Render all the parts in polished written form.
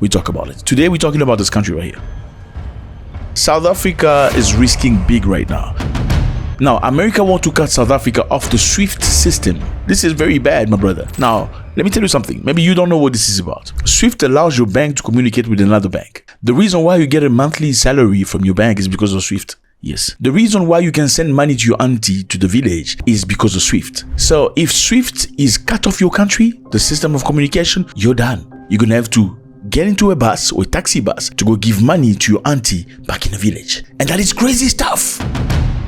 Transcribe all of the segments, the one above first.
we talk about it. Today we're talking about this country right here. South Africa is risking big right now. Now, America want to cut South Africa off the SWIFT system. This is very bad, my brother. Now, let me tell you something. Maybe you don't know what this is about. SWIFT allows your bank to communicate with another bank. The reason why you get a monthly salary from your bank is because of SWIFT. Yes. The reason why you can send money to your auntie to the village is because of SWIFT. So if SWIFT is cut off your country, the system of communication, you're done. You're going to have to get into a bus or a taxi bus to go give money to your auntie back in the village. And that is crazy stuff.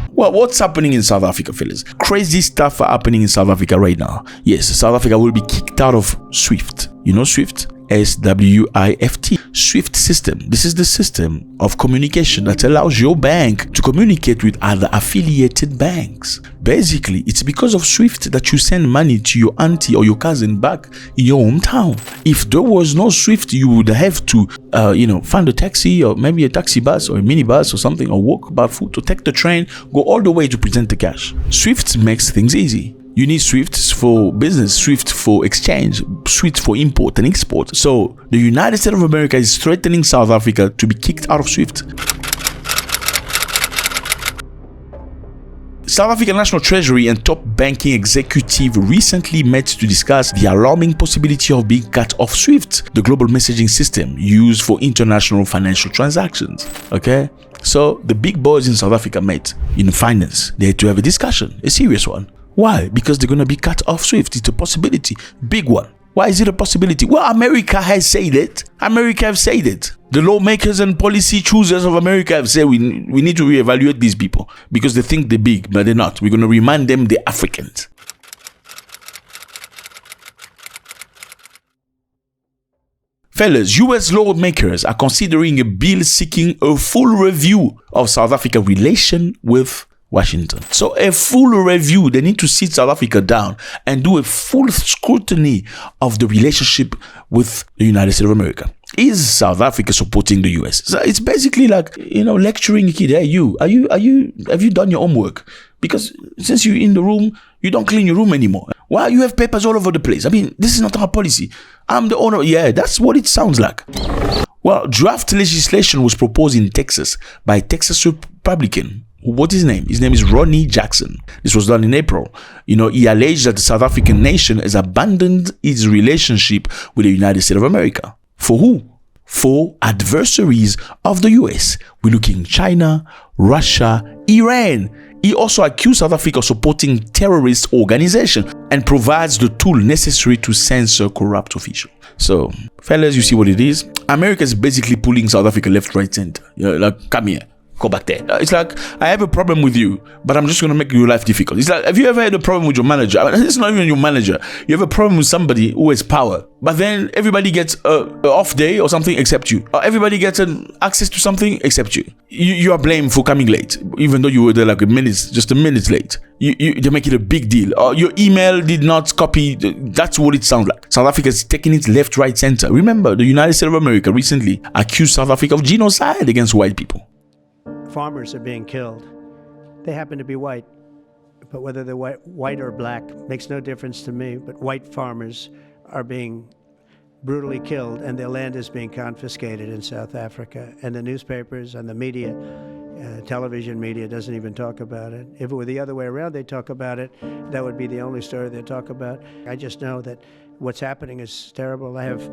Well, what's happening in South Africa, fellas? Crazy stuff are happening in South Africa right now. Yes, South Africa will be kicked out of SWIFT. You know SWIFT? SWIFT. SWIFT system. This is the system of communication that allows your bank to communicate with other affiliated banks. Basically, it's because of SWIFT that you send money to your auntie or your cousin back in your hometown. If there was no SWIFT, you would have to, find a taxi or maybe a taxi bus or a minibus or something, or walk by foot or take the train, go all the way to present the cash. SWIFT makes things easy. You need SWIFT for business, SWIFT for exchange, SWIFT for import and export. So the United States of America is threatening South Africa to be kicked out of SWIFT. South African National Treasury and top banking executive recently met to discuss the alarming possibility of being cut off SWIFT, the global messaging system used for international financial transactions. Okay? So the big boys in South Africa met in finance. They had to have a discussion, a serious one. Why? Because they're going to be cut off SWIFT. It's a possibility. Big one. Why is it a possibility? Well, America has said it. America have said it. The lawmakers and policy choosers of America have said we need to reevaluate these people because they think they're big, but they're not. We're going to remind them they're Africans. Fellas, US lawmakers are considering a bill seeking a full review of South Africa's relation with Washington. So a full review, they need to sit South Africa down and do a full scrutiny of the relationship with the United States of America. Is South Africa supporting the US? So it's basically like, lecturing a kid. Hey, have you done your homework? Because since you're in the room, you don't clean your room anymore. Why you have papers all over the place? I mean, this is not our policy. I'm the owner. Yeah, that's what it sounds like. Well, draft legislation was proposed in Texas by a Texas Republican. What's his name? His name is Ronnie Jackson. This was done in April. He alleged that the South African nation has abandoned its relationship with the United States of America. For who? For adversaries of the US. We're looking China, Russia, Iran. He also accused South Africa of supporting terrorist organizations and provides the tool necessary to censor corrupt officials. So, fellas, you see what it is? America is basically pulling South Africa left, right, center. Like, come here. Go back there. It's like, I have a problem with you, but I'm just going to make your life difficult. It's like, have you ever had a problem with your manager? I mean, it's not even your manager. You have a problem with somebody who has power, but then everybody gets an off day or something except you. Or everybody gets access to something except you. You are blamed for coming late, even though you were there like just a minute late. They make it a big deal. Or your email did not copy. That's what it sounds like. South Africa is taking it left, right, center. Remember, the United States of America recently accused South Africa of genocide against white people. Farmers are being killed. They happen to be white, but whether they're white or black makes no difference to me. But white farmers are being brutally killed, and their land is being confiscated in South Africa. And the newspapers and the media, television media, doesn't even talk about it. If it were the other way around, they'd talk about it. That would be the only story they'd talk about. I just know that what's happening is terrible. I have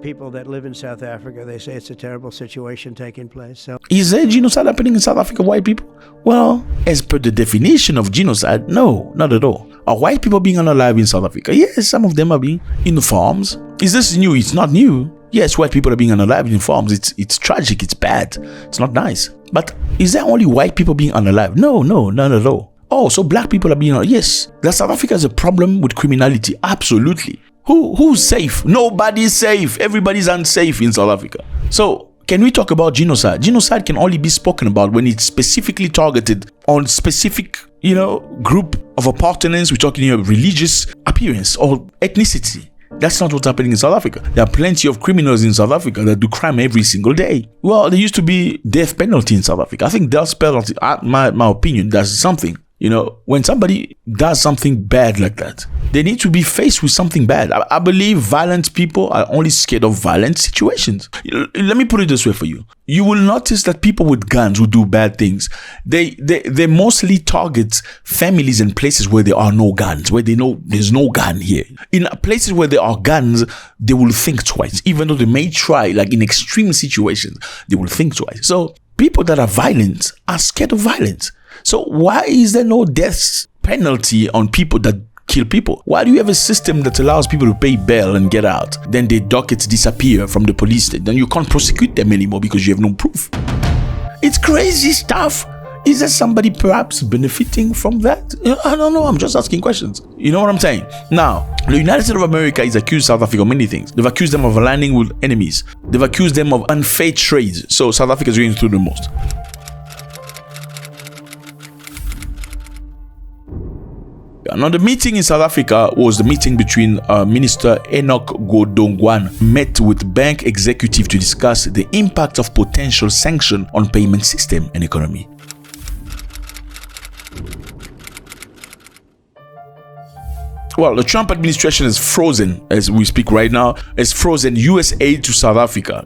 people that live in South Africa. They say it's a terrible situation taking place. So, is there genocide happening in South Africa, white people? Well, as per the definition of genocide, no, not at all. Are white people being unalive in South Africa? Yes, some of them are being in the farms. Is this new? It's not new. Yes, white people are being unalive in farms. It's tragic. It's bad. It's not nice. But is there only white people being unalive? No, none at all. Oh, so black people are being unalive? Yes. Does South Africa has a problem with criminality? Absolutely. Who's safe? Nobody's safe. Everybody's unsafe in South Africa. So, can we talk about genocide? Genocide can only be spoken about when it's specifically targeted on specific, group of appartenance. We're talking here religious appearance or ethnicity. That's not what's happening in South Africa. There are plenty of criminals in South Africa that do crime every single day. Well, there used to be death penalty in South Africa. I think death penalty, my opinion, that's something. when somebody does something bad like that, they need to be faced with something bad. I believe violent people are only scared of violent situations. Let me put it this way for you. You will notice that people with guns who do bad things, they mostly target families and places where there are no guns, where they know there's no gun here. In places where there are guns, they will think twice. Even though they may try, like in extreme situations, they will think twice. So people that are violent are scared of violence. So why is there no death penalty on people that kill people? Why do you have a system that allows people to pay bail and get out? Then their dockets disappear from the police. Then you can't prosecute them anymore because you have no proof. It's crazy stuff. Is there somebody perhaps benefiting from that? I don't know. I'm just asking questions. You know what I'm saying? Now, the United States of America is accused South Africa of many things. They've accused them of aligning with enemies. They've accused them of unfair trade. So South Africa is going through the most. Now, the meeting in South Africa was the meeting between Minister Enoch Godongwana met with bank executive to discuss the impact of potential sanction on payment system and economy. Well, the Trump administration is frozen, as we speak right now, has frozen US aid to South Africa,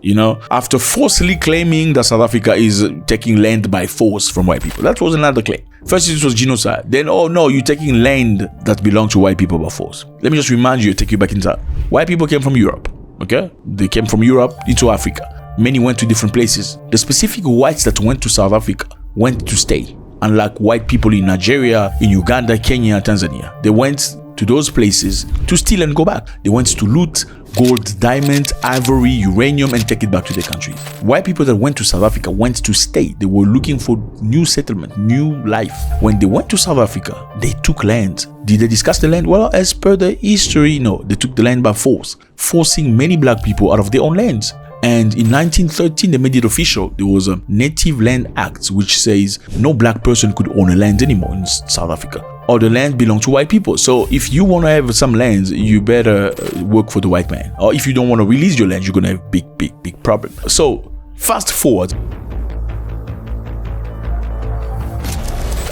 after falsely claiming that South Africa is taking land by force from white people. That was another claim. First, it was genocide. Then, oh no, you're taking land that belongs to white people by force. Let me just remind you, take you back in time. White people came from Europe, okay? They came from Europe into Africa. Many went to different places. The specific whites that went to South Africa went to stay. Unlike white people in Nigeria, in Uganda, Kenya, Tanzania. They went to those places to steal and go back. They went to loot gold, diamond, ivory, uranium, and take it back to their countries. White people that went to South Africa went to stay. They were looking for new settlement, new life. When they went to South Africa, they took land. Did they discuss the land? Well, as per the history, no. They took the land by force, forcing many black people out of their own lands. And in 1913, they made it official. There was a Native Land Act which says no black person could own a land anymore in South Africa. Or the land belonged to white people. So if you want to have some lands, you better work for the white man. Or if you don't want to release your land, you're going to have big problem. So fast forward.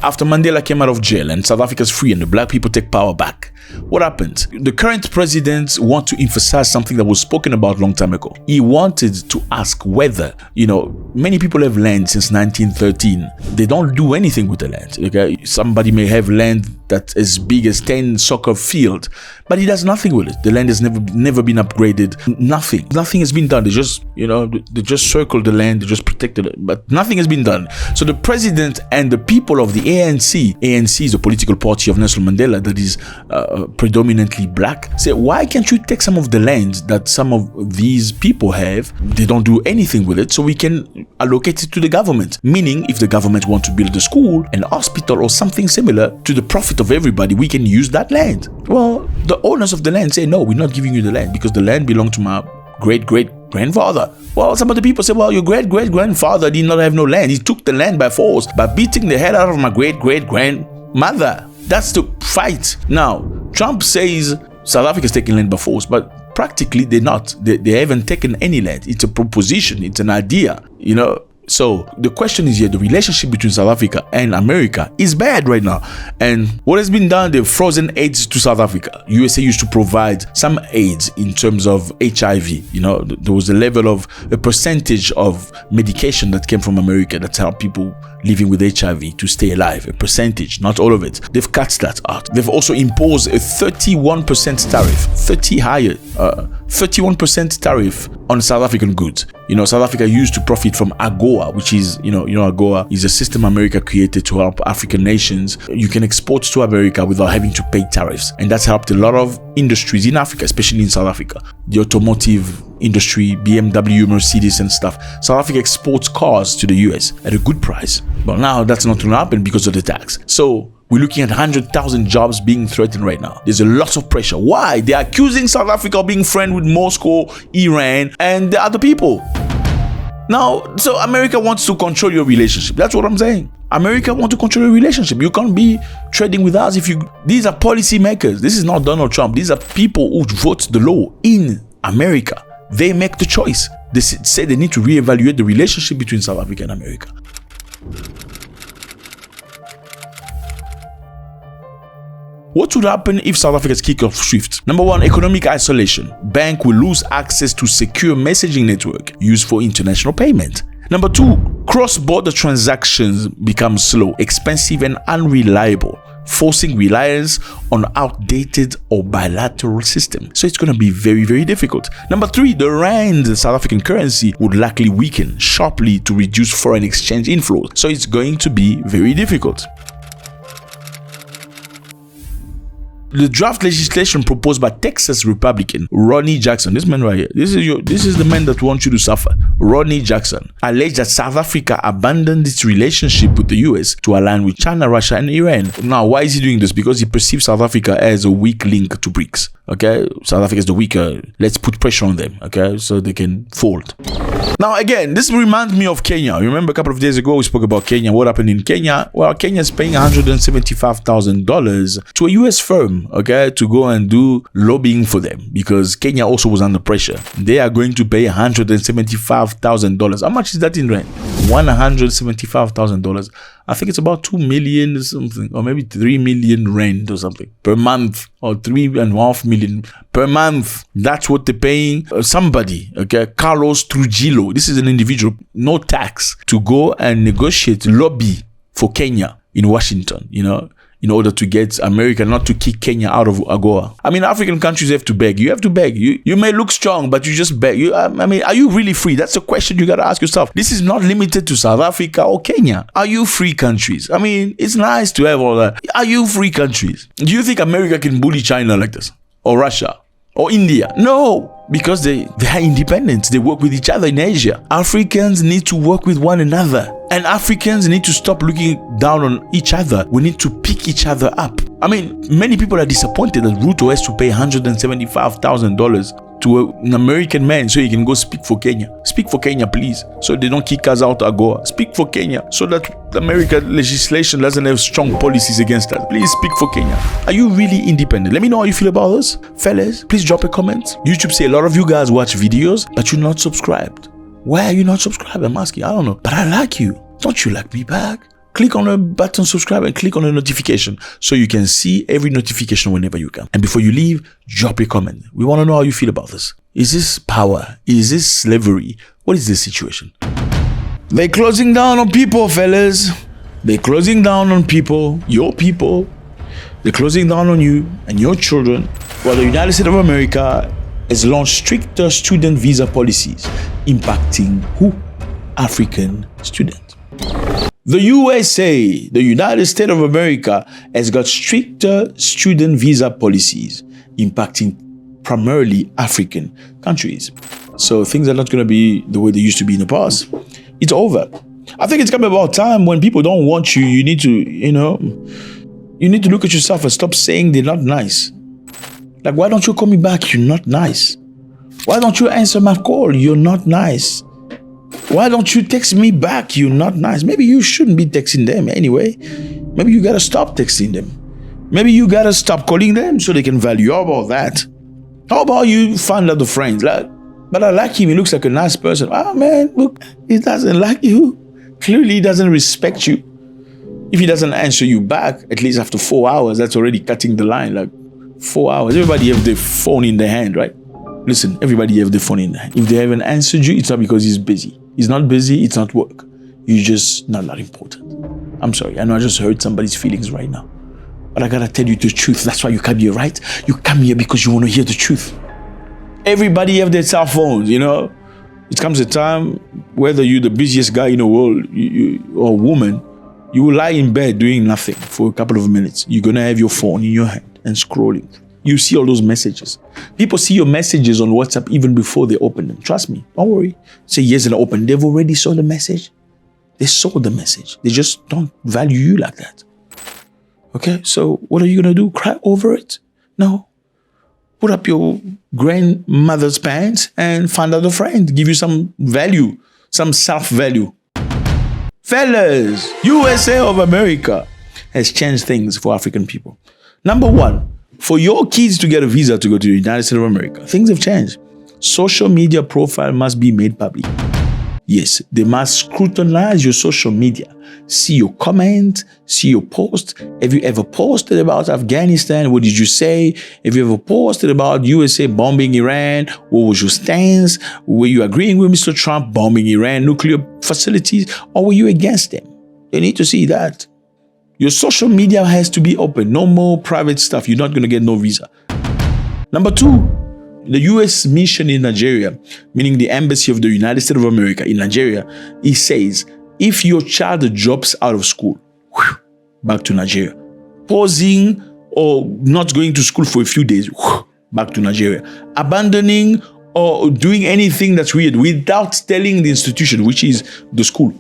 After Mandela came out of jail and South Africa's free and the black people take power back, what happened? The current president wants to emphasize something that was spoken about a long time ago. He wanted to ask whether, many people have land since 1913. They don't do anything with the land. Okay, somebody may have land that's as big as 10 soccer field, but he does nothing with it. The land has never been upgraded. Nothing has been done. They just, they just circled the land. They just protected it, but nothing has been done. So the president and the people of the ANC is the political party of Nelson Mandela that is predominantly black, say, why can't you take some of the land that some of these people have? They don't do anything with it, so we can allocate it to the government. Meaning, if the government wants to build a school, an hospital, or something similar to the profit of everybody, we can use that land. Well, the owners of the land say, no, we're not giving you the land because the land belonged to my great-great-grandfather. Well, some of the people say, well, your great-great-grandfather did not have no land. He took the land by force by beating the head out of my great-great-grandmother. That's the fight. Now, Trump says South Africa is taking land by force, but practically they're not. They haven't taken any land. It's a proposition. It's an idea, So the question is here, the relationship between South Africa and America is bad right now. And what has been done, they've frozen aids to South Africa. USA used to provide some aids in terms of HIV. There was a level of a percentage of medication that came from America that helped people living with HIV to stay alive. A percentage, not all of it. They've cut that out. They've also imposed a 31% tariff, 31% tariff on South African goods. South Africa used to profit from AGOA, which is, AGOA is a system America created to help African nations. You can export to America without having to pay tariffs. And that's helped a lot of industries in Africa, especially in South Africa. The automotive industry, BMW, Mercedes and stuff. South Africa exports cars to the US at a good price. But now that's not going to happen because of the tax. So we're looking at 100,000 jobs being threatened right now. There's a lot of pressure. Why? They're accusing South Africa of being friends with Moscow, Iran, and the other people. Now, so America wants to control your relationship. That's what I'm saying. America wants to control your relationship. You can't be trading with us if you... These are policy makers. This is not Donald Trump. These are people who vote the law in America. They make the choice. They say they need to reevaluate the relationship between South Africa and America. What would happen if South Africa's kick off SWIFT? Number one, economic isolation. Bank will lose access to secure messaging network used for international payment. Number two, cross-border transactions become slow, expensive, and unreliable, forcing reliance on outdated or bilateral system. So it's going to be very, very difficult. Number three, the rand, the South African currency, would likely weaken sharply to reduce foreign exchange inflows. So it's going to be very difficult. The draft legislation proposed by Texas Republican Ronnie Jackson, this man right here, this is the man that wants you to suffer. Ronnie Jackson alleged that South Africa abandoned its relationship with the US to align with China, Russia, and Iran. Now, why is he doing this? Because he perceives South Africa as a weak link to BRICS. Okay, South Africa is the weaker. Let's put pressure on them. Okay, so they can fold. Now, again, this reminds me of Kenya. You remember a couple of days ago we spoke about Kenya. What happened in Kenya? Well, Kenya is paying $175,000 to a US firm, okay, to go and do lobbying for them because Kenya also was under pressure. They are going to pay $175,000. How much is that in rand? $175,000. I think it's about 2 million or something, or maybe 3 million rand or something per month, or 3.5 million per month. That's what they're paying somebody, okay? Carlos Trujillo. This is an individual, no tax, to go and negotiate, lobby for Kenya in Washington, you know, in order to get America not to kick Kenya out of AGOA. I mean, African countries have to beg. You have to beg. You may look strong, but you just beg. I mean, are you really free? That's a question you got to ask yourself. This is not limited to South Africa or Kenya. Are you free countries? I mean, it's nice to have all that. Are you free countries? Do you think America can bully China like this? Or Russia? Or India? No, because they are independent. They work with each other in Asia. Africans need to work with one another. And Africans need to stop looking down on each other. We need to pick each other up. I mean, many people are disappointed that Ruto has to pay $175,000 to an American man so he can go speak for Kenya. Speak for Kenya, please, so they don't kick us out of AGOA. Speak for Kenya so that American legislation doesn't have strong policies against us. Please speak for Kenya. Are you really independent? Let me know how you feel about this. Fellas, please drop a comment. YouTube say a lot of you guys watch videos, but you're not subscribed. Why are you not subscribed? I'm asking. I don't know. But I like you. Don't you like me back? Click on the button subscribe and click on the notification so you can see every notification whenever you can. And before you leave, drop a comment. We want to know how you feel about this. Is this power? Is this slavery? What is this situation? They're closing down on people, fellas. They're closing down on people, your people. They're closing down on you and your children. While the United States of America has launched stricter student visa policies impacting who? African students. The USA, the United States of America, has got stricter student visa policies impacting primarily African countries. So things are not going to be the way they used to be in the past. It's over. I think it's coming about time when people don't want you, you need to, you need to look at yourself and stop saying they're not nice. Like, why don't you call me back? You're not nice. Why don't you answer my call? You're not nice. Why don't you text me back? You're not nice. Maybe you shouldn't be texting them anyway. Maybe you gotta stop texting them. Maybe you gotta stop calling them so they can value. How about that? How about you find other friends? But I like him. He looks like a nice person. Oh man, look, he doesn't like you. Clearly he doesn't respect you. If he doesn't answer you back, at least after 4 hours, that's already cutting the line. Like 4 hours. Everybody have their phone in their hand, right? Listen, everybody have their phone in their hand. If they haven't answered you, it's not because he's busy. He's not busy, it's not work. You're just not that important. I'm sorry, I know I just hurt somebody's feelings right now. But I gotta tell you the truth. That's why you come here, right? You come here because you want to hear the truth. Everybody have their cell phones, you know? It comes a time, whether you're the busiest guy in the world or woman, you will lie in bed doing nothing for a couple of minutes. You're gonna have your phone in your hand and scrolling. You see all those messages. People see your messages on WhatsApp even before they open them. Trust me, don't worry. Say yes and open. They've already saw the message. They saw the message. They just don't value you like that. Okay, so what are you gonna do? Cry over it? No. Put up your grandmother's pants and find out a friend. Give you some value, some self-value. Fellas, USA of America has changed things for African people. Number one, for your kids to get a visa to go to the United States of America, things have changed. Social media profile must be made public. Yes, they must scrutinize your social media. See your comment, see your post. Have you ever posted about Afghanistan? What did you say? Have you ever posted about USA bombing Iran? What was your stance? Were you agreeing with Mr. Trump bombing Iran nuclear facilities? Or were you against them? They need to see that. Your social media has to be open. No more private stuff. You're not going to get no visa. Number 2, the U.S. mission in Nigeria, meaning the Embassy of the United States of America in Nigeria, it says, if your child drops out of school, back to Nigeria. Pausing or not going to school for a few days, back to Nigeria. Abandoning or doing anything that's weird without telling the institution, which is the school,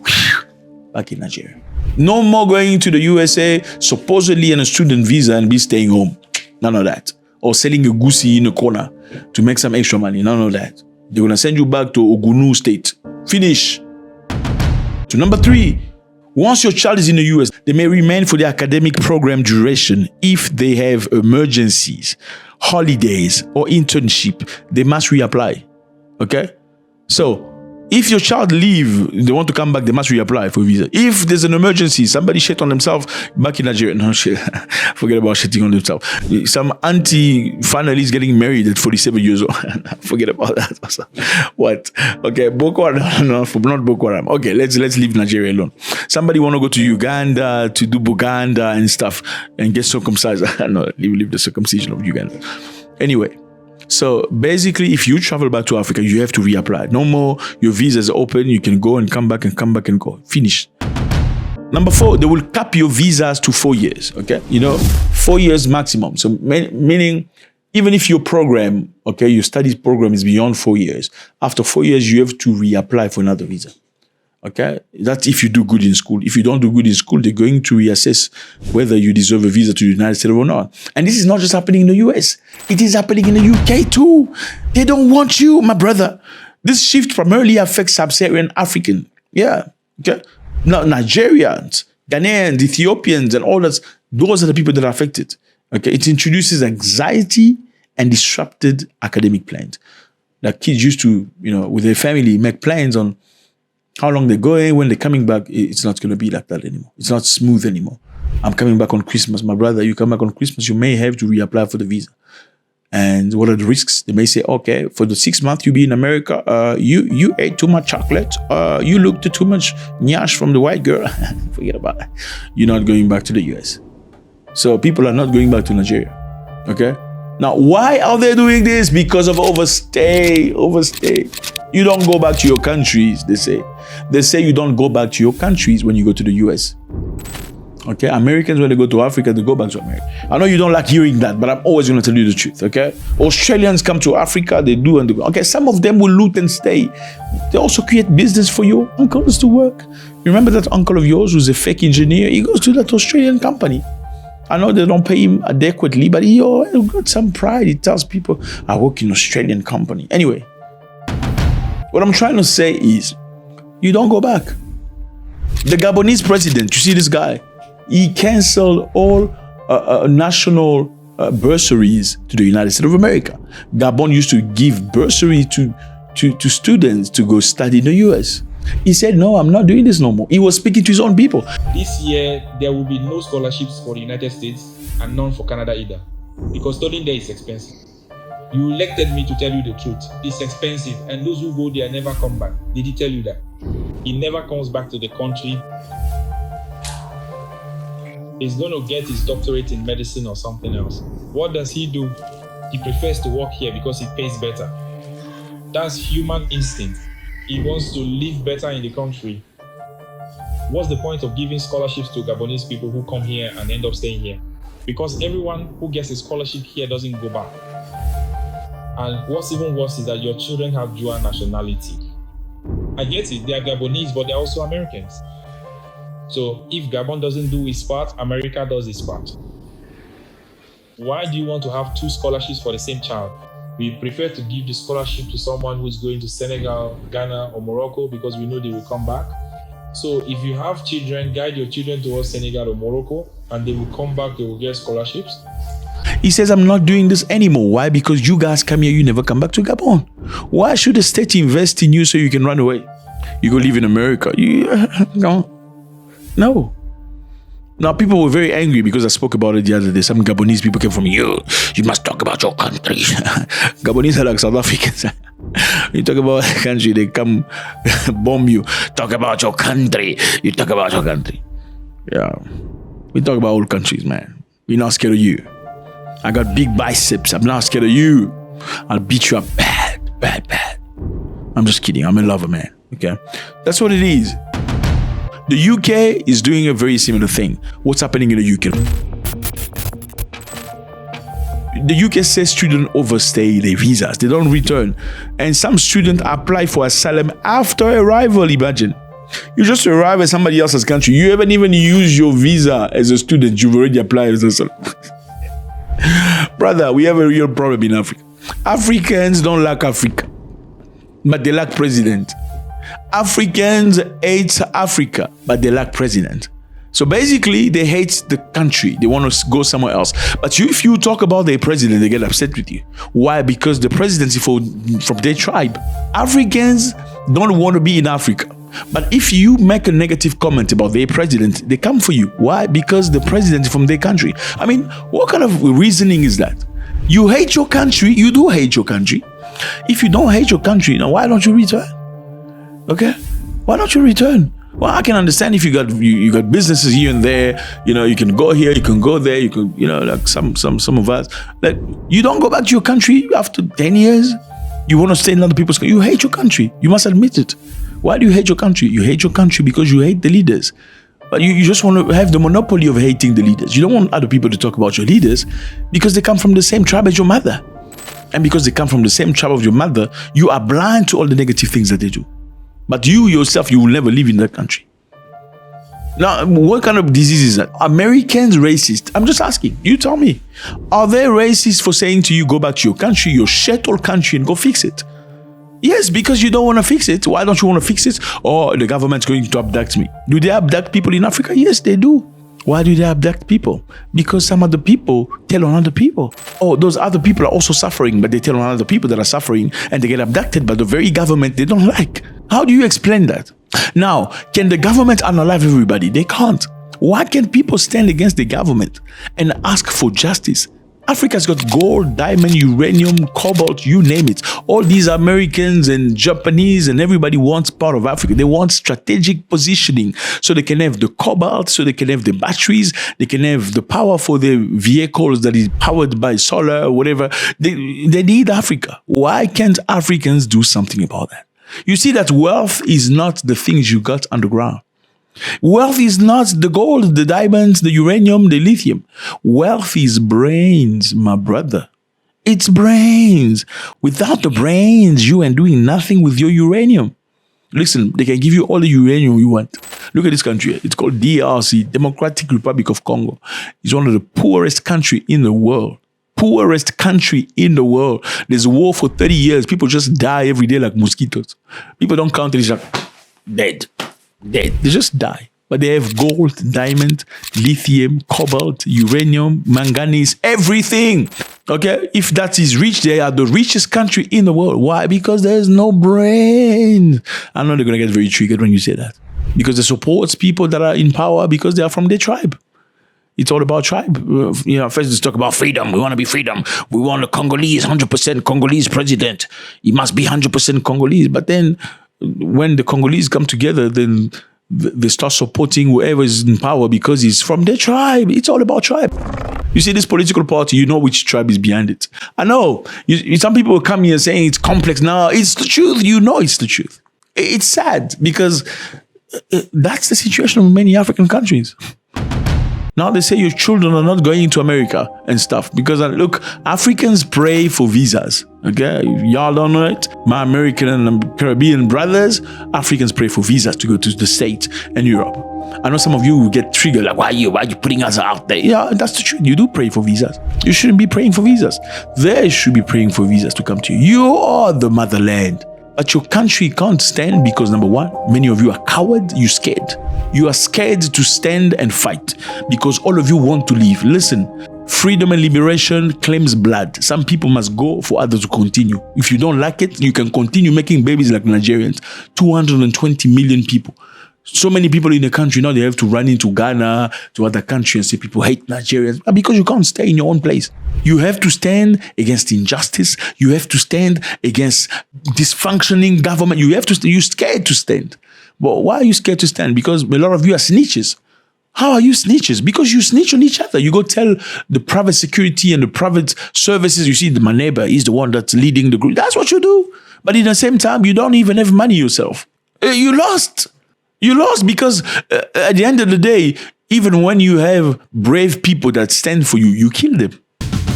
back in Nigeria. No more going to the USA, supposedly on a student visa and be staying home. None of that. Or selling a goosey in a corner to make some extra money. None of that. They're going to send you back to Ogunu State. Finish. To number 3, once your child is in the US, they may remain for the academic program duration. If they have emergencies, holidays, or internship, they must reapply. Okay? So, if your child leave, they want to come back, they must reapply for a visa. If there's an emergency, somebody shit on themselves back in Nigeria. No shit. Forget about shitting on themselves. Some auntie finally is getting married at 47 years old. Forget about that. What? Okay, Boko Haram. No, not Boko Haram. Okay, let's leave Nigeria alone. Somebody want to go to Uganda to do Buganda and stuff and get circumcised. No, leave the circumcision of Uganda. Anyway. So basically, if you travel back to Africa, you have to reapply. No more, your visa is open, you can go and come back and come back and go. Finish. Number 4, they will cap your visas to 4 years, okay? 4 years maximum. So meaning, even if your program, okay, your studies program is beyond 4 years, after 4 years, you have to reapply for another visa. Okay, that's if you do good in school. If you don't do good in school, they're going to reassess whether you deserve a visa to the United States or not. And this is not just happening in the US. It is happening in the UK too. They don't want you, my brother. This shift primarily affects sub-Saharan African. Yeah. Okay. Now, Nigerians, Ghanaians, Ethiopians, and all that, those are the people that are affected. Okay. It introduces anxiety and disrupted academic plans. Like kids used to, with their family, make plans on how long they're going, when they're coming back. It's not going to be like that anymore. It's not smooth anymore. I'm coming back on Christmas. My brother, you come back on Christmas, you may have to reapply for the visa. And what are the risks? They may say, okay, for the 6 months you be in America, you ate too much chocolate, you looked too much nyash from the white girl. Forget about it. You're not going back to the US. So people are not going back to Nigeria. Okay? Now, why are they doing this? Because of overstay. You don't go back to your countries, they say. They say you don't go back to your countries when you go to the US. Okay? Americans, when they go to Africa, they go back to America. I know you don't like hearing that, but I'm always going to tell you the truth, okay? Australians come to Africa, they do and they go. Okay, some of them will loot and stay. They also create business for your uncles to work. Remember that uncle of yours who's a fake engineer? He goes to that Australian company. I know they don't pay him adequately, but he got some pride. He tells people, I work in an Australian company. Anyway, what I'm trying to say is, you don't go back. The Gabonese president, you see this guy, he canceled all national bursaries to the United States of America. Gabon used to give bursary to students to go study in the US. He said, no, I'm not doing this no more. He was speaking to his own people. This year, there will be no scholarships for the United States and none for Canada either, because studying there is expensive. You elected me to tell you the truth. It's expensive, and those who go there never come back. Did he tell you that? He never comes back to the country. He's going to get his doctorate in medicine or something else. What does he do? He prefers to work here because it pays better. That's human instinct. He wants to live better in the country. What's the point of giving scholarships to Gabonese people who come here and end up staying here? Because everyone who gets a scholarship here doesn't go back. And what's even worse is that your children have dual nationality. I get it, they are Gabonese, but they're also Americans. So if Gabon doesn't do its part, America does its part. Why do you want to have 2 scholarships for the same child? We prefer to give the scholarship to someone who's going to Senegal, Ghana, or Morocco because we know they will come back. So if you have children, guide your children towards Senegal or Morocco, and they will come back, they will get scholarships. He says, I'm not doing this anymore. Why? Because you guys come here, you never come back to Gabon. Why should the state invest in you so you can run away? You go live in America. No. Now, people were very angry because I spoke about it the other day. Some Gabonese people came from you must talk about your country. Gabonese are like South Africans. You talk about a country, they come bomb you. Talk about your country. You talk about your country. Yeah. We talk about all countries, man. We're not scared of you. I got big biceps. I'm not scared of you. I'll beat you up bad. I'm just kidding. I'm a lover, man. Okay? That's what it is. The UK is doing a very similar thing. What's happening in the UK? The UK says students overstay their visas. They don't return. And some students apply for asylum after arrival, imagine. You just arrive at somebody else's country. You haven't even used your visa as a student. You've already applied as asylum. Brother, we have a real problem in Africa. Africans don't like Africa, but they lack president. Africans hate Africa, but they lack president. So basically, they hate the country. They want to go somewhere else. But if you talk about their president, they get upset with you. Why? Because the presidency from their tribe. Africans don't want to be in Africa. But if you make a negative comment about their president, they come for you. Why? Because the president is from their country. I mean, what kind of reasoning is that? You hate your country. You do hate your country. If you don't hate your country, now why don't you return? Okay? Why don't you return? Well, I can understand if you got businesses here and there, you can go here, you can go there, you can, like some of us. Like, you don't go back to your country after 10 years. You want to stay in other people's country. You hate your country. You must admit it. Why do you hate your country? You hate your country because you hate the leaders. But you just want to have the monopoly of hating the leaders. You don't want other people to talk about your leaders because they come from the same tribe as your mother. And because they come from the same tribe of your mother, you are blind to all the negative things that they do. But you yourself, you will never live in that country. Now, what kind of disease is that? Americans racist? I'm just asking. You tell me. Are they racist for saying to you, go back to your country, your shithole country, and go fix it? Yes, because you don't want to fix it. Why don't you want to fix it? Or the government's going to abduct me. Do they abduct people in Africa? Yes, they do. Why do they abduct people? Because some other people tell on other people. Oh, those other people are also suffering, but they tell on other people that are suffering and they get abducted by the very government they don't like. How do you explain that? Now, can the government unalive everybody? They can't. Why can't people stand against the government and ask for justice? Africa's got gold, diamond, uranium, cobalt, you name it. All these Americans and Japanese and everybody wants part of Africa. They want strategic positioning so they can have the cobalt, so they can have the batteries, they can have the power for their vehicles that is powered by solar or whatever. They need Africa. Why can't Africans do something about that? You see that wealth is not the things you got underground. Wealth is not the gold, the diamonds, the uranium, the lithium. Wealth is brains, my brother. It's brains. Without the brains, you ain't doing nothing with your uranium. Listen, they can give you all the uranium you want. Look at this country. It's called DRC, Democratic Republic of Congo. It's one of the poorest countries in the world. Poorest country in the world. There's a war for 30 years. People just die every day like mosquitoes. People don't count it. It's like dead. They just die. But they have gold, diamond, lithium, cobalt, uranium, manganese, everything. Okay? If that is rich, they are the richest country in the world. Why? Because there's no brain. I know they're going to get very triggered when you say that. Because it supports people that are in power because they are from their tribe. It's all about tribe. First let's talk about freedom. We want to be freedom. We want a Congolese, 100% Congolese president. He must be 100% Congolese. But then when the Congolese come together, then they start supporting whoever is in power because he's from their tribe. It's all about tribe. You see this political party, you know which tribe is behind it. I know. Some people will come here saying it's complex. No, it's the truth. You know it's the truth. It's sad because that's the situation of many African countries. Now they say your children are not going to America and stuff because look, Africans pray for visas. Okay, y'all don't know it. My American and Caribbean brothers, Africans pray for visas to go to the States and Europe. I know some of you will get triggered like, why are you putting us out there? Yeah, that's the truth. You do pray for visas. You shouldn't be praying for visas. They should be praying for visas to come to you. You are the motherland. But your country can't stand because, number one, many of you are cowards, you're scared. You are scared to stand and fight because all of you want to leave. Listen, Freedom and liberation claims blood. Some people must go for others to continue. If you don't like it, you can continue making babies like Nigerians. 220 million people. So many people in the country now, they have to run into Ghana, to other countries and say people hate Nigerians. Because you can't stay in your own place. You have to stand against injustice. You have to stand against dysfunctioning government. You're scared to stand. But why are you scared to stand? Because a lot of you are snitches. How are you snitches? Because you snitch on each other. You go tell the private security and the private services, you see, my neighbor is the one that's leading the group. That's what you do. But at the same time, you don't even have money yourself. You lost. You lost because at the end of the day, even when you have brave people that stand for you, you kill them.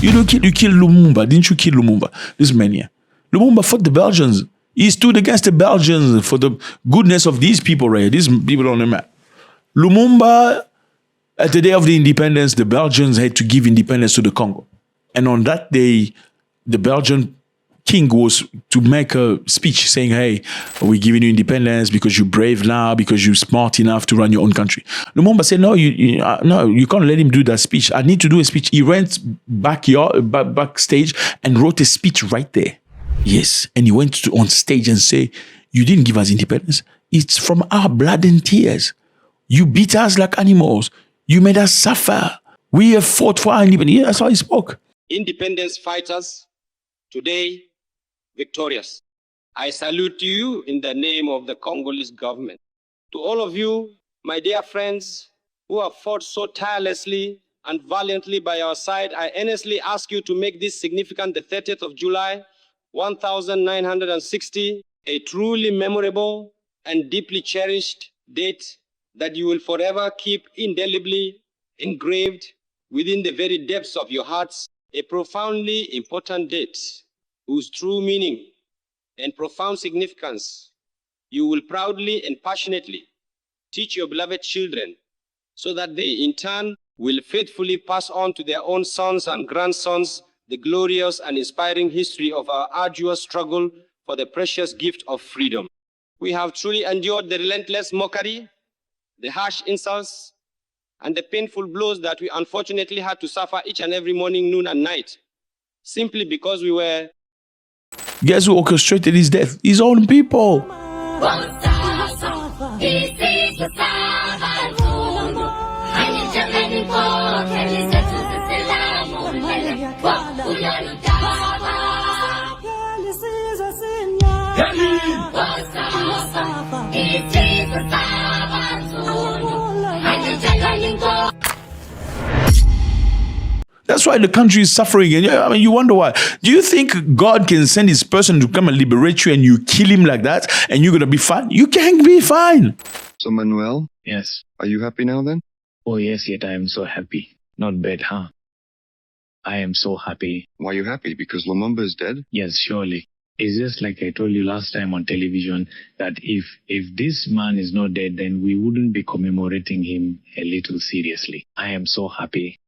You kill Lumumba. Didn't you kill Lumumba? This man here. Lumumba fought the Belgians. He stood against the Belgians for the goodness of these people right here. These people on the map. Lumumba, at the day of the independence, the Belgians had to give independence to the Congo. And on that day, the Belgian king was to make a speech saying, hey, we're giving you independence because you're brave now, because you're smart enough to run your own country. Lumumba said, no, you can't let him do that speech. I need to do a speech. He went backstage and wrote a speech right there. Yes. And he went on stage and say, you didn't give us independence. It's from our blood and tears. You beat us like animals. You made us suffer. We have fought for our independence. Yeah, that's how he spoke. Independence fighters, today victorious. I salute you in the name of the Congolese government. To all of you, my dear friends, who have fought so tirelessly and valiantly by our side, I earnestly ask you to make this significant, the 30th of July, 1960, a truly memorable and deeply cherished date that you will forever keep indelibly engraved within the very depths of your hearts, a profoundly important date whose true meaning and profound significance you will proudly and passionately teach your beloved children so that they in turn will faithfully pass on to their own sons and grandsons the glorious and inspiring history of our arduous struggle for the precious gift of freedom. We have truly endured the relentless mockery, the harsh insults, and the painful blows that we unfortunately had to suffer each and every morning, noon, and night, simply because we were... Guess who orchestrated his death? His own people. That's why the country is suffering. And I mean, you wonder why. Do you think God can send his person to come and liberate you and you kill him like that and you're going to be fine? You can't be fine. So, Manuel? Yes. Are you happy now then? Oh, yes, yet I am so happy. Not bad, huh? I am so happy. Why are you happy? Because Lumumba is dead? Yes, surely. It's just like I told you last time on television that if this man is not dead, then we wouldn't be commemorating him a little seriously. I am so happy.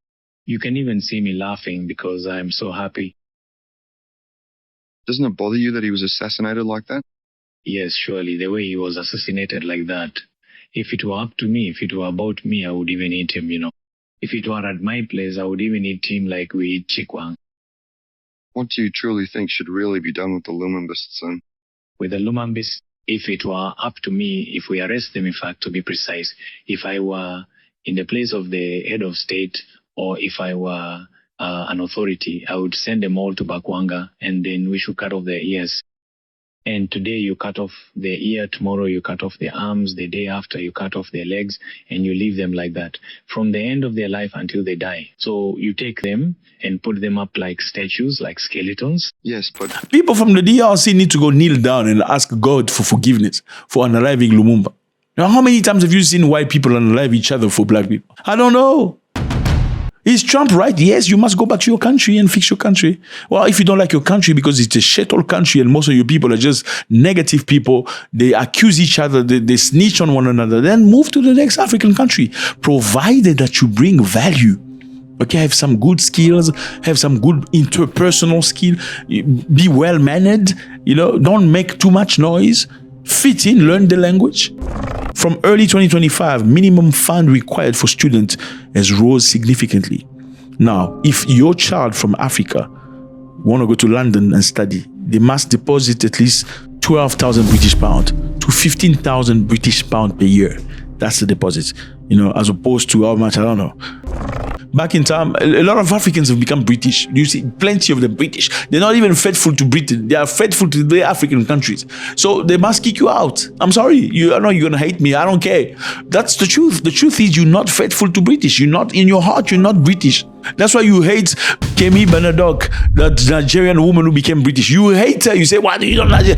You can even see me laughing because I am so happy. Doesn't it bother you that he was assassinated like that? Yes, surely, the way he was assassinated like that. If it were up to me, if it were about me, I would even eat him, If it were at my place, I would even eat him like we eat chikwang. What do you truly think should really be done with the Lumumbists then? With the Lumumbists, if it were up to me, if we arrest them, in fact, to be precise, if I were in the place of the head of state, or if I were an authority, I would send them all to Bakwanga and then we should cut off their ears. And today you cut off their ear, tomorrow you cut off their arms, the day after you cut off their legs, and you leave them like that from the end of their life until they die. So you take them and put them up like statues, like skeletons. Yes, but... People from the DRC need to go kneel down and ask God for forgiveness for unaliving Lumumba. Now, how many times have you seen white people unalive each other for black people? I don't know. Is Trump right? Yes, you must go back to your country and fix your country. Well, if you don't like your country because it's a shithole country and most of your people are just negative people, they accuse each other, they snitch on one another, then move to the next African country, provided that you bring value. Okay, have some good skills, have some good interpersonal skill, be well-mannered, don't make too much noise, fit in, learn the language. From early 2025, minimum fund required for students has rose significantly. Now, if your child from Africa want to go to London and study, they must deposit at least 12,000 British pound to 15,000 British pound per year. That's the deposit, as opposed to how much, I don't know. Back in time, a lot of Africans have become British. You see plenty of them British. They're not even faithful to Britain. They are faithful to the African countries. So they must kick you out. I'm sorry. I know you're going to hate me. I don't care. That's the truth. The truth is you're not faithful to British. You're not, in your heart, you're not British. That's why you hate Kemi Benadok, that Nigerian woman who became British. You hate her. You say, why do you don't Nigeria?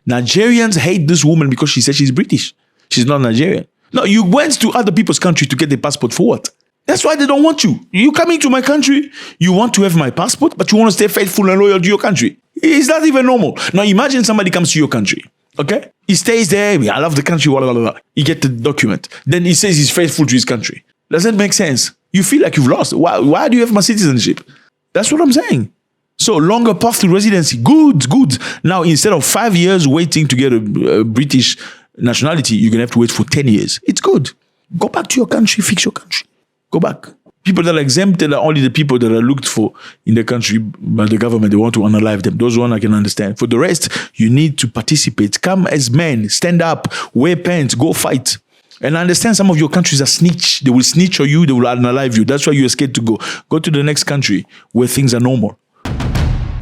Nigerians hate this woman because she says she's British. She's not Nigerian. No, you went to other people's country to get the passport for what? That's why they don't want you. You coming to my country, you want to have my passport, but you want to stay faithful and loyal to your country. It's not even normal. Now imagine somebody comes to your country, okay? He stays there, I love the country, blah, blah, blah. He gets the document. Then he says he's faithful to his country. Does that make sense? You feel like you've lost. Why do you have my citizenship? That's what I'm saying. So longer path to residency, good. Now instead of 5 years waiting to get a British nationality, you're gonna have to wait for 10 years. It's good. Go back to your country, fix your country. Go back. People that are exempted are only the people that are looked for in the country by the government. They want to unalive them. Those one I can understand. For the rest, you need to participate. Come as men, stand up, wear pants, go fight. And I understand some of your countries are snitch. They will snitch on you, they will unalive you. That's why you're scared to go. Go to the next country where things are normal.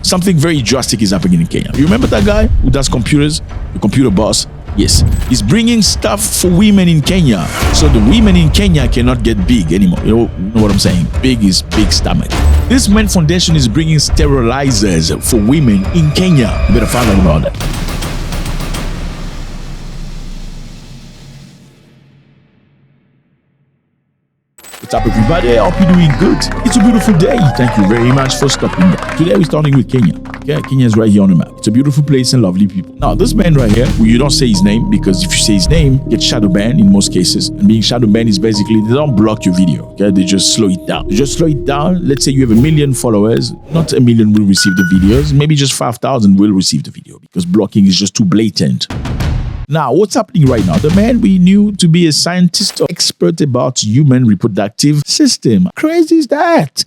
Something very drastic is happening in Kenya. You remember that guy who does computers? The computer boss? Yes. He's bringing stuff for women in Kenya. So the women in Kenya cannot get big anymore. You know what I'm saying? Big is big stomach. This Men Foundation is bringing sterilizers for women in Kenya. You better find out about that. What's up, everybody? I hope you're doing good. It's a beautiful day. Thank you very much for stopping by. Today we're starting with Kenya. Okay, Kenya is right here on the map. It's a beautiful place and lovely people. Now, this man right here, well, you don't say his name, because if you say his name, you get shadow banned in most cases. And being shadow banned is basically they don't block your video. Okay, they just slow it down. They just slow it down. Let's say you have 1 million followers. Not 1 million will receive the videos. Maybe just 5,000 will receive the video because blocking is just too blatant. Now, what's happening right now? The man we knew to be a scientist or expert about human reproductive system. Crazy is that?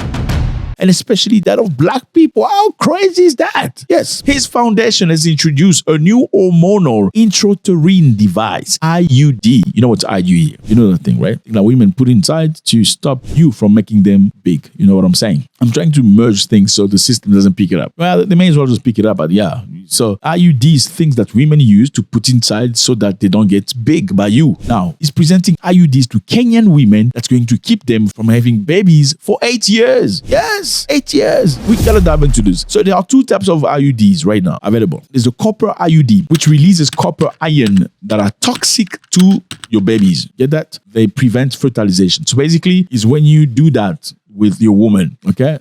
And especially that of black people. How crazy is that? Yes, his foundation has introduced a new hormonal intrauterine device, IUD. You know what's IUD? You know that thing, right? That women put inside to stop you from making them big. You know what I'm saying? I'm trying to merge things so the system doesn't pick it up. Well, they may as well just pick it up, but yeah. So IUDs, things that women use to put inside so that they don't get big by you. Now, he's presenting IUDs to Kenyan women that's going to keep them from having babies for 8 years. Yes, 8 years. We gotta dive into this. So there are 2 types of IUDs right now available. There's the copper IUD, which releases copper ion that are toxic to your babies. Get that? They prevent fertilization. So basically, is when you do that with your woman, okay,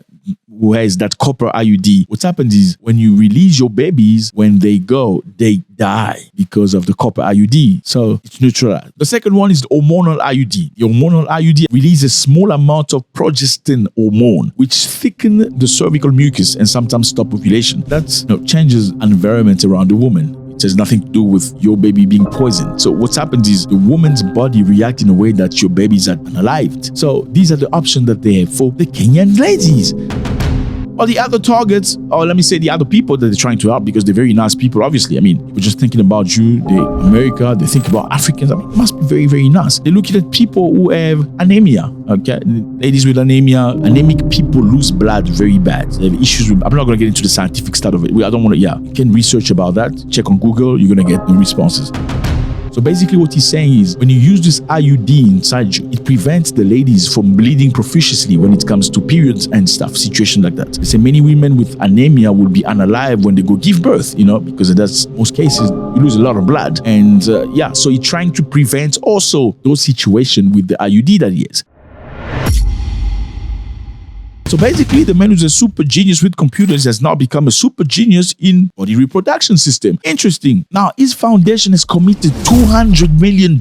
who has that copper IUD, what happens is when you release your babies, when they go, they die because of the copper IUD. So it's neutral. The second one is the hormonal IUD. The hormonal IUD releases small amount of progestin hormone, which thicken the cervical mucus and sometimes stop ovulation. That changes environment around the woman. It has nothing to do with your baby being poisoned. So what's happened is the woman's body reacts in a way that your babies are unalived. So these are the options that they have for the Kenyan ladies. Or the other targets, or let me say the other people that they're trying to help, because they're very nice people, obviously. I mean, we're just thinking about you, America, they think about Africans. I mean, it must be very, very nice. They're looking at people who have anemia, okay? Ladies with anemia, anemic people lose blood very bad. They have issues with, I'm not going to get into the scientific stuff of it. I don't want to, you can research about that. Check on Google, you're going to get the responses. So basically what he's saying is when you use this IUD inside you, it prevents the ladies from bleeding profusely when it comes to periods and stuff, situations like that. They say many women with anemia will be unalive when they go give birth, because that's most cases, you lose a lot of blood. And so he's trying to prevent also those situations with the IUD that he has. So basically, the man who's a super genius with computers has now become a super genius in body reproduction system. Interesting. Now, his foundation has committed $200 million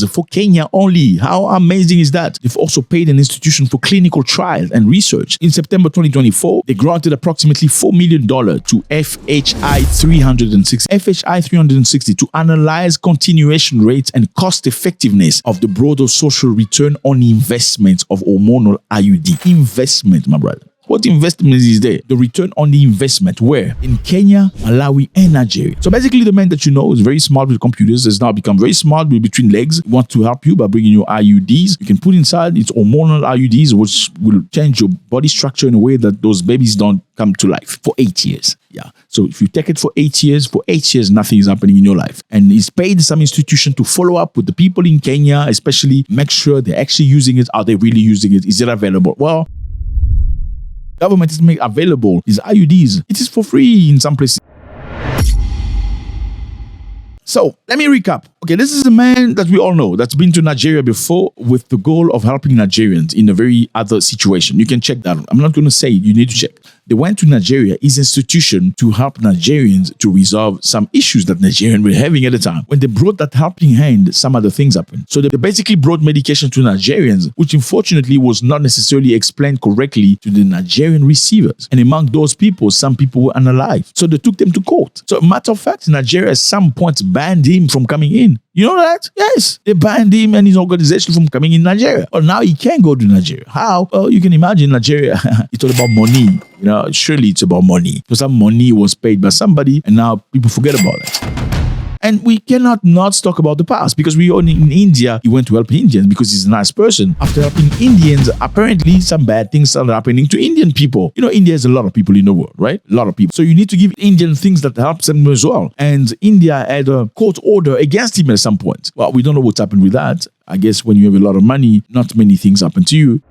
for Kenya only. How amazing is that? They've also paid an institution for clinical trials and research. In September 2024, they granted approximately $4 million to FHI 360 to analyze continuation rates and cost effectiveness of the broader social return on investment of hormonal IUD. Investment, my brother. What investment is there? The return on the investment. Where? In Kenya, Malawi, and Nigeria. So basically, the man that you know is very smart with computers has now become very smart with between legs. He wants to help you by bringing your IUDs. You can put inside its hormonal IUDs, which will change your body structure in a way that those babies don't come to life for 8 years. Yeah. So if you take it for 8 years, nothing is happening in your life. And he's paid some institution to follow up with the people in Kenya, especially make sure they're actually using it. Are they really using it? Is it available? Well, government is making available these IUDs. It is for free in some places. So let me recap. Okay, this is a man that we all know that's been to Nigeria before with the goal of helping Nigerians in a very other situation. You can check that. I'm not going to say it. You need to check. They went to Nigeria, his institution, to help Nigerians to resolve some issues that Nigerians were having at the time. When they brought that helping hand, some other things happened. So they basically brought medication to Nigerians, which unfortunately was not necessarily explained correctly to the Nigerian receivers. And among those people, some people were unalive. So they took them to court. So matter of fact, Nigeria at some point banned him from coming in. You know that? Yes. They banned him and his organization from coming in Nigeria. But now he can't go to Nigeria. How? Well, you can imagine Nigeria, it's all about money. You know, surely it's about money. So some money was paid by somebody and now people forget about it. And we cannot not talk about the past because we only in India, he went to help Indians because he's a nice person. After helping Indians, apparently some bad things started happening to Indian people. You know, India has a lot of people in the world, right? A lot of people. So you need to give Indian things that helps them as well. And India had a court order against him at some point. Well, we don't know what's happened with that. I guess when you have a lot of money, not many things happen to you.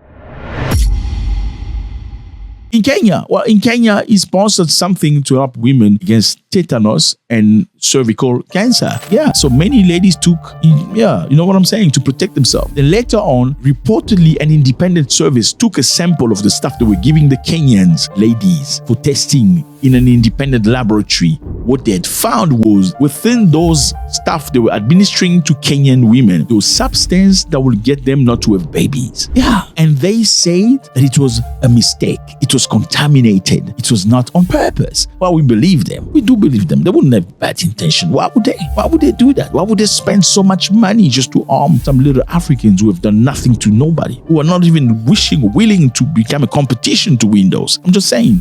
In Kenya, he sponsored something to help women against tetanus and cervical cancer. Yeah, so many ladies took, you know what I'm saying, to protect themselves. Then later on, reportedly an independent service took a sample of the stuff they were giving the Kenyans ladies for testing in an independent laboratory. What they had found was within those stuff they were administering to Kenyan women, there was substance that will get them not to have babies. Yeah, and they said that it was a mistake. It was contaminated. It was not on purpose. Well, we believe them. We do believe them. They wouldn't have bad intention. Why would they? Why would they do that? Why would they spend so much money just to arm some little Africans who have done nothing to nobody, who are not even willing to become a competition to Windows? I'm just saying.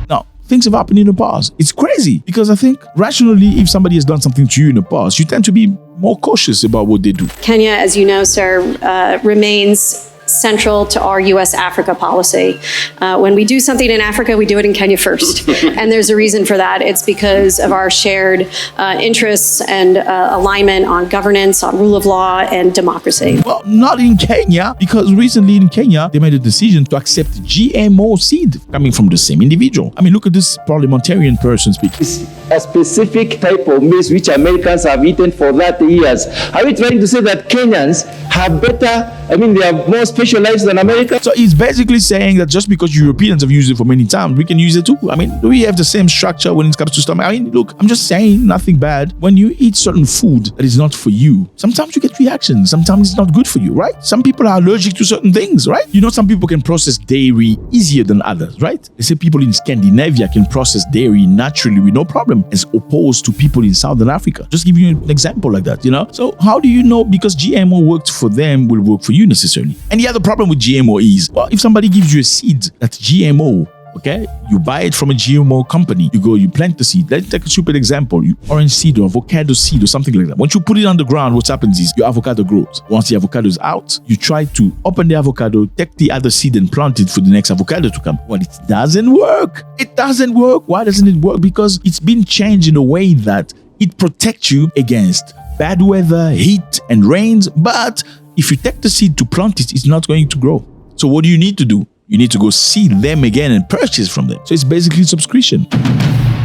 Now, things have happened in the past. It's crazy because I think rationally, if somebody has done something to you in the past, you tend to be more cautious about what they do. Kenya, as you know, sir, remains central to our U.S.-Africa policy. When we do something in Africa, we do it in Kenya first. And there's a reason for that. It's because of our shared interests and alignment on governance, on rule of law, and democracy. Well, not in Kenya, because recently in Kenya, they made a decision to accept GMO seed coming from the same individual. I mean, look at this parliamentarian person speaking. It's a specific type of maize which Americans have eaten for 30 years. Are we trying to say that Kenyans have better, they are more specialized than America? So he's basically saying that just because Europeans have used it for many times, we can use it too. I mean, do we have the same structure when it comes to stomach? I mean, look, I'm just saying nothing bad. When you eat certain food that is not for you, sometimes you get reactions. Sometimes it's not good for you, right? Some people are allergic to certain things, right? You know, some people can process dairy easier than others, right? They say people in Scandinavia can process dairy naturally with no problem, as opposed to people in Southern Africa. Just give you an example like that, you know? So how do you know because GMO worked for them will work for you necessarily? And the other problem with GMO is, well, if somebody gives you a seed that's GMO, okay, you buy it from a GMO company, you plant the seed. Let's take a stupid example, orange seed or avocado seed or something like that. Once you put it on the ground, what happens is your avocado grows. Once the avocado is out, you try to open the avocado, take the other seed and plant it for the next avocado to come. Well, it doesn't work. It doesn't work. Why doesn't it work? Because it's been changed in a way that it protects you against bad weather, heat, and rains. But if you take the seed to plant it, it's not going to grow. So what do you need to do? You need to go see them again and purchase from them. So it's basically subscription.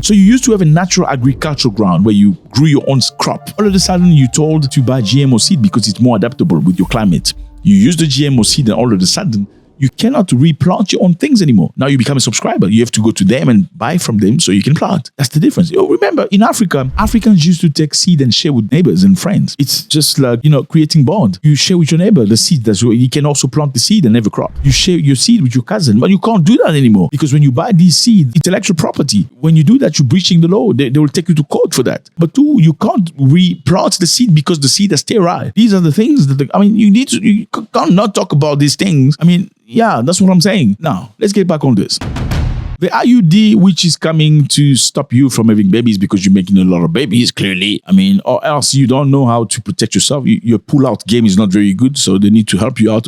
So you used to have a natural agricultural ground where you grew your own crop. All of a sudden, you're told to buy GMO seed because it's more adaptable with your climate. You use the GMO seed and all of a sudden, you cannot replant your own things anymore. Now you become a subscriber. You have to go to them and buy from them so you can plant. That's the difference. Remember, in Africa, Africans used to take seed and share with neighbors and friends. It's just like, creating bond. You share with your neighbor the seed. That's where you can also plant the seed and have a crop. You share your seed with your cousin, but you can't do that anymore because when you buy these seeds, intellectual property, when you do that, you're breaching the law. They will take you to court for that. But two, you can't replant the seed because the seed is sterile. These are the things that, you can't not talk about these things. Yeah, that's what I'm saying. Now, let's get back on this. The IUD, which is coming to stop you from having babies because you're making a lot of babies, clearly. Or else you don't know how to protect yourself. Your pull-out game is not very good, so they need to help you out.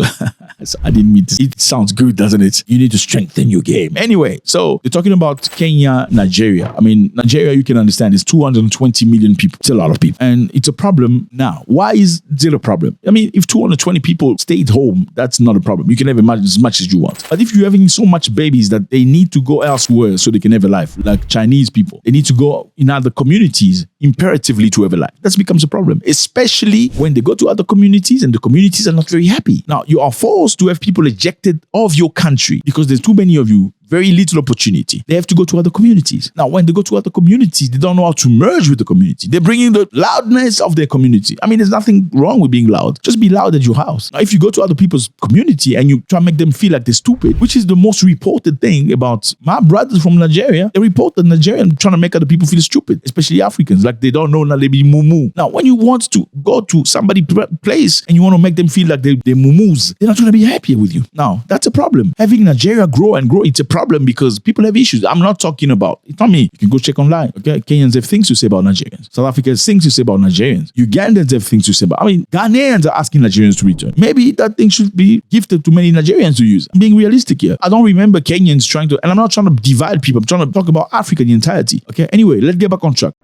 So I didn't mean to. It sounds good, doesn't it? You need to strengthen your game. Anyway, so they're talking about Kenya, Nigeria. Nigeria, you can understand, is 220 million people. It's a lot of people. And it's a problem now. Why is it a problem? If 220 people stayed home, that's not a problem. You can have as much as you want. But if you're having so much babies that they need to go elsewhere so they can have a life, like Chinese people, they need to go in other communities imperatively to have a life. That becomes a problem, especially when they go to other communities and the communities are not very happy. Now, you are forced to have people ejected of your country because there's too many of you. Very little opportunity. They have to go to other communities. Now, when they go to other communities, they don't know how to merge with the community. They're bringing the loudness of their community. There's nothing wrong with being loud. Just be loud at your house. Now, if you go to other people's community and you try to make them feel like they're stupid, which is the most reported thing about my brothers from Nigeria, they report that Nigerian trying to make other people feel stupid, especially Africans, like they don't know Nalebi Mumu. Now, when you want to go to somebody's place and you want to make them feel like they're mumus, they're not going to be happy with you. Now, that's a problem. Having Nigeria grow and grow, it's a problem because people have issues. I'm not talking about, it's not me. You can go check online. Okay, Kenyans have things to say about Nigerians. South Africa has things to say about Nigerians. Ugandans have things to say about. Ghanaians are asking Nigerians to return. Maybe that thing should be gifted to many Nigerians to use. I'm being realistic here. I don't remember Kenyans trying to, and I'm not trying to divide people. I'm trying to talk about Africa in entirety. Okay, anyway, let's get back on track.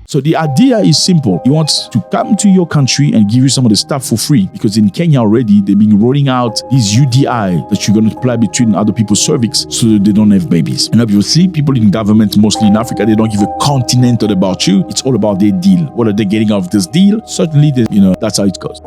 So the idea is simple. He wants to come to your country and give you some of the stuff for free because in Kenya already, they've been rolling out these UDI that you're going to apply between other people's cervix so that they don't have babies. And obviously, people in government, mostly in Africa, they don't give a continent about you. It's all about their deal. What are they getting out of this deal? Certainly, that's how it goes.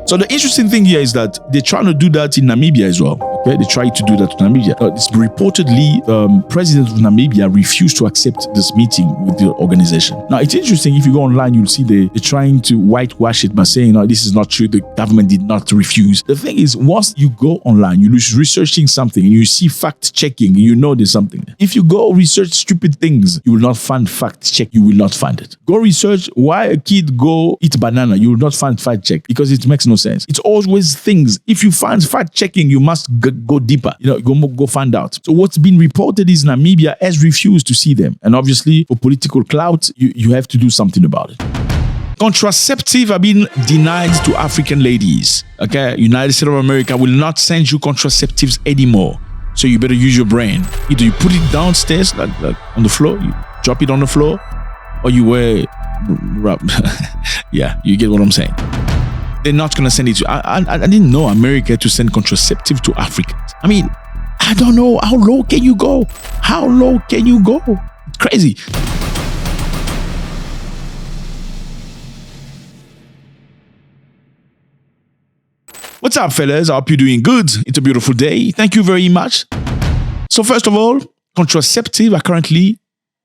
So the interesting thing here is that they're trying to do that in Namibia as well. Okay, they tried to do that in Namibia. It's reportedly, President of Namibia refused to accept this meeting with the organization. Now, it's interesting. If you go online, you'll see they're trying to whitewash it by saying, no, this is not true. The government did not refuse. The thing is, once you go online, you're researching something and you see fact checking, you know there's something. If you go research stupid things, you will not find fact check. You will not find it. Go research why a kid go eat banana. You will not find fact check because it makes no sense. It's always things. If you find fact checking, you must go deeper. Go find out. So what's been reported is Namibia has refused to see them. And obviously, for political clout, you have to do something about it. Contraceptives have been denied to African ladies. Okay, United States of America will not send you contraceptives anymore. So you better use your brain. Either you put it downstairs, like on the floor, you drop it on the floor, or you wear. Yeah, you get what I'm saying. They're not going to send it to... I didn't know America to send contraceptive to Africans. I don't know. How low can you go? How low can you go? Crazy. What's up, fellas? I hope you're doing good. It's a beautiful day. Thank you very much. So first of all, contraceptives are currently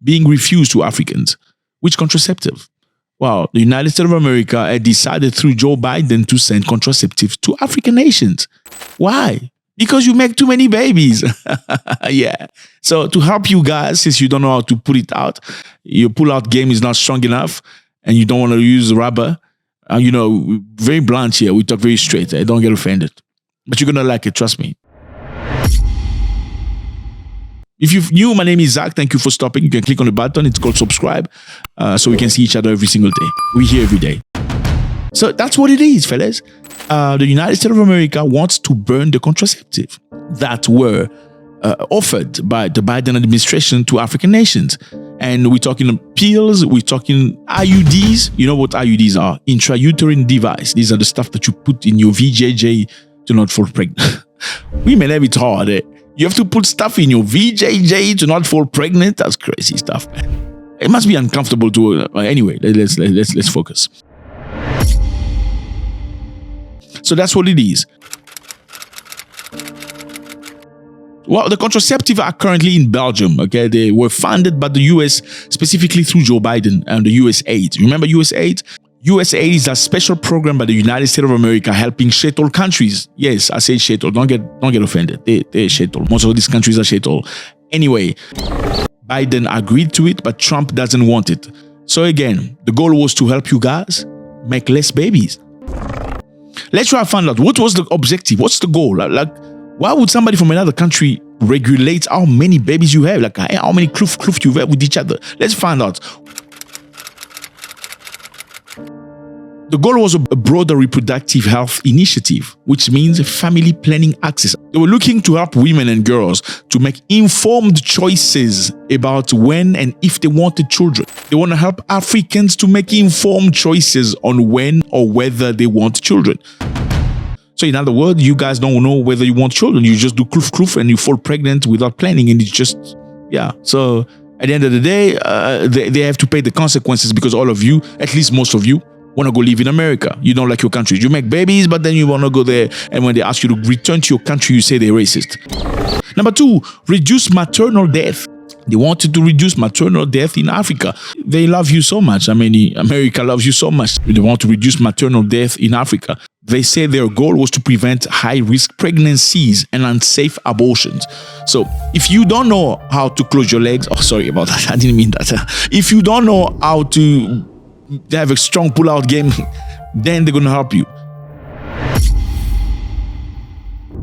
being refused to Africans. Which contraceptive? Well, the United States of America had decided through Joe Biden to send contraceptives to African nations. Why? Because you make too many babies. Yeah. So to help you guys, since you don't know how to put it out, your pull-out game is not strong enough, and you don't want to use rubber. Very blunt here. We talk very straight. Don't get offended. But you're going to like it. Trust me. If you're new, my name is Zack. Thank you for stopping. You can click on the button. It's called subscribe. So we can see each other every single day. We're here every day. So that's what it is, fellas. The United States of America wants to burn the contraceptives that were offered by the Biden administration to African nations. And we're talking pills, we're talking IUDs. You know what IUDs are? Intrauterine device. These are the stuff that you put in your VJJ to not fall pregnant. Women have it hard, eh? You have to put stuff in your VJJ to not fall pregnant. That's crazy stuff, man. It must be uncomfortable to... anyway, let's focus. So that's what it is. Well, the contraceptives are currently in Belgium, okay? They were funded by the US, specifically through Joe Biden and the US aid. Remember US aid? US aid is a special program by the United States of America helping shithole countries. Yes, I say shithole. Don't get offended. They're shithole. Most of these countries are shithole. Anyway, Biden agreed to it, but Trump doesn't want it. So again, the goal was to help you guys make less babies. Let's try to find out what was the objective. What's the goal? Like, why would somebody from another country regulate how many babies you have? Like how many kloof you have with each other? Let's find out. The goal was a broader reproductive health initiative, which means family planning access. They were looking to help women and girls to make informed choices about when and if they wanted children. They want to help Africans to make informed choices on when or whether they want children. So in other words, you guys don't know whether you want children. You just do kloof and you fall pregnant without planning, and it's just, yeah. So at the end of the day, they have to pay the consequences because all of you, at least most of you, want to go live in America. You don't like your country. You make babies, but then you want to go there. And when they ask you to return to your country, you say they're racist. Number 2, reduce maternal death. They wanted to reduce maternal death in Africa. They love you so much. I mean, America loves you so much. They want to reduce maternal death in Africa. They say their goal was to prevent high-risk pregnancies and unsafe abortions. So if you don't know how to close your legs, oh, sorry about that. I didn't mean that. If you don't know how to have a strong pull-out game, then they're going to help you.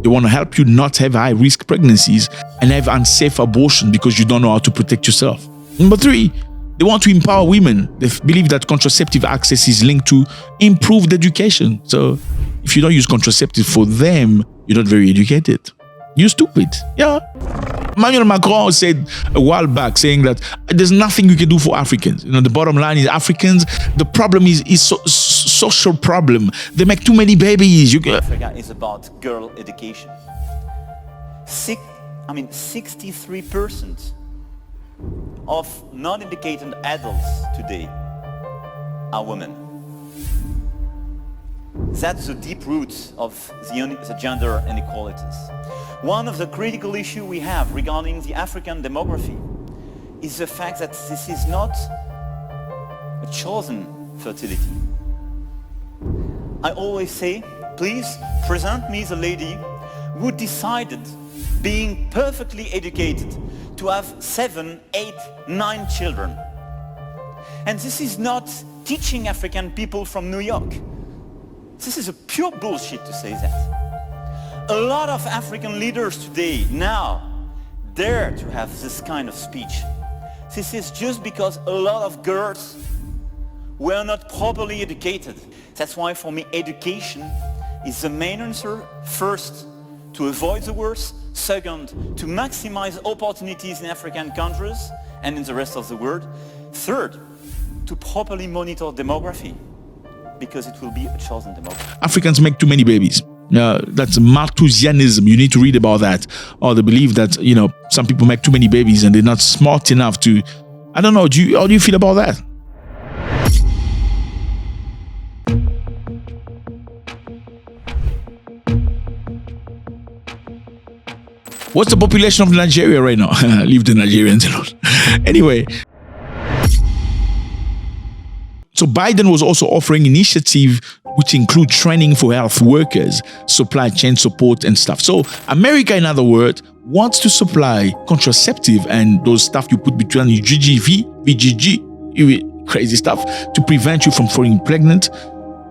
They want to help you not have high-risk pregnancies and have unsafe abortion because you don't know how to protect yourself. Number 3, they want to empower women. They believe that contraceptive access is linked to improved education. So if you don't use contraceptive for them, you're not very educated. You're stupid. Yeah. Emmanuel Macron said a while back saying that there's nothing you can do for Africans. You know, the bottom line is Africans, the problem is social problem. They make too many babies. Africa is about girl education. 63% of non-educated adults today are women. That's the deep roots of the gender inequalities. One of the critical issues we have regarding the African demography is the fact that this is not a chosen fertility. I always say, please present me the lady who decided, being perfectly educated, to have 7, 8, 9 children. And this is not teaching African people from New York. This is a pure bullshit to say that. A lot of African leaders today now dare to have this kind of speech. This is just because a lot of girls were not properly educated. That's why for me education is the main answer. First, to avoid the worst. Second, to maximize opportunities in African countries and in the rest of the world. Third, to properly monitor demography, because it will be a chosen demography. Africans make too many babies. That's Malthusianism. You need to read about that. Or they believe that, you know, some people make too many babies and they're not smart enough to, I don't know, how do you feel about that? What's the population of Nigeria right now? Leave the Nigerians alone. Anyway. So Biden was also offering initiative which include training for health workers, supply chain support and stuff. So America, in other words, wants to supply contraceptive and those stuff you put between your GGV, VGG, crazy stuff, to prevent you from falling pregnant,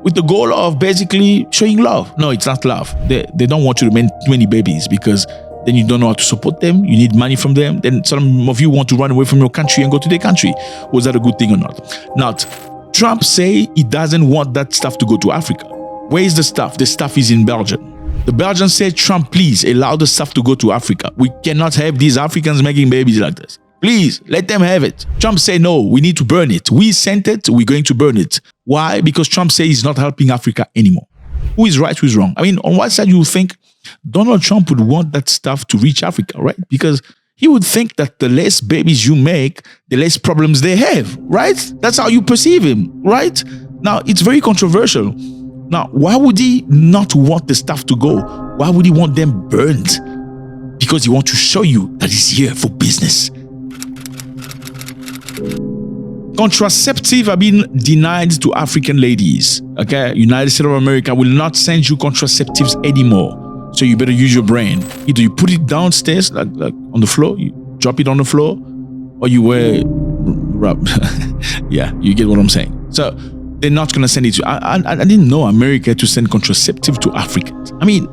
with the goal of basically showing love. No, it's not love. They don't want you to make too many babies because then you don't know how to support them. You need money from them. Then some of you want to run away from your country and go to their country. Was that a good thing or not? Not. Trump say he doesn't want that stuff to go to Africa. Where is the stuff? The stuff is in Belgium. The Belgians said, Trump, please allow the stuff to go to Africa. We cannot have these Africans making babies like this. Please, let them have it. Trump say, no, we need to burn it. We sent it, we're going to burn it. Why? Because Trump says he's not helping Africa anymore. Who is right, who is wrong? I mean, on one side, you think Donald Trump would want that stuff to reach Africa, right? Because he would think that the less babies you make, the less problems they have, right? That's how you perceive him, right? Now, it's very controversial. Now, why would he not want the stuff to go? Why would he want them burned? Because he wants to show you that he's here for business. Contraceptives have been denied to African ladies. Okay, United States of America will not send you contraceptives anymore. So you better use your brain. Either you put it downstairs, like on the floor, you drop it on the floor, or you wear rub. Yeah, you get what I'm saying. So they're not gonna send it to. I didn't know America to send contraceptive to Africans. I mean,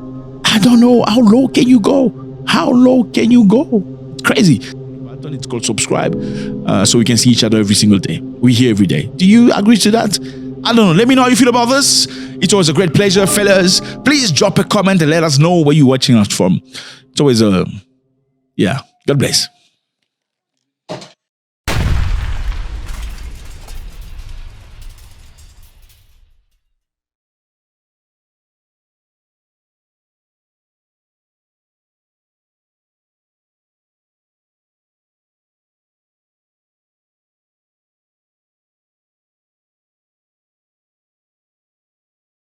I don't know, how low can you go? How low can you go? Crazy. It's called subscribe, so we can see each other every single day. We're here every day. Do you agree to that? I don't know. Let me know how you feel about this. It's always a great pleasure, fellas. Please drop a comment and let us know where you're watching us from. It's always yeah. God bless.